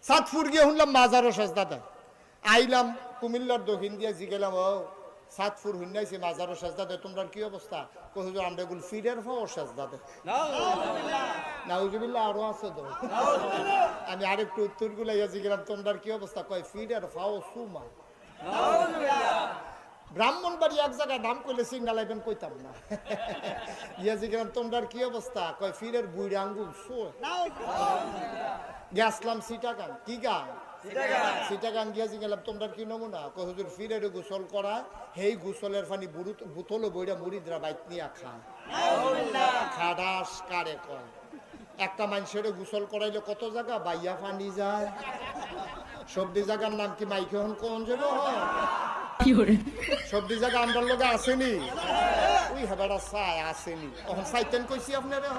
সাতপুর গিয়ে শুনলাম মাজারও সাজদা দেয়। আইলাম কুমিল্লার দক্ষিণ দিয়ে জিগেলাম, ও সাতপুর হুন্নাইছে মাজারও সাজদা দেয়, তোমরা কি অবস্থা? কহুজুর আমরা এগুলো ফিরের ফাও সাজদা দেয়। নাউজুবিল্লাহ আরো আছে তো। আমি আরেকটু উত্তর গুলাইয়া জিগেলাম, তোমরা কি অবস্থা? কয় ফিরের ফাও সুমা। ব্রাহ্মণবাড়ি এক জায়গায় নাম কইলে সিগনাল আইবেন কইতাম না। ইয়া জিগেলাম তোমরা কি অবস্থা? কয় ফিরের বুড়ি আঙ্গুল শো। গেছলাম সিটাগাং। কি গান? সিটাগাং গিয়াছি গেলাম, তোমরা কি নমুনা? কয় হুজুর ফিরের গোসল করা, হেই গোসলের পানি বোতলে বইরা মুরিদরা বাইক নিয়ে খায়। খাডাস কারে কয়? একটা মানুষের গোসল করাইলে কত জায়গা বাইয়া পানি যায়। সবদি জায়গার নাম কি মাইকে হন কোন যাবো? সবদি জায়গা আমরা লোকে আসেনি, ওই হেবাটা চাই আসেনি। তখন চাইতেন কইছি আপনারে।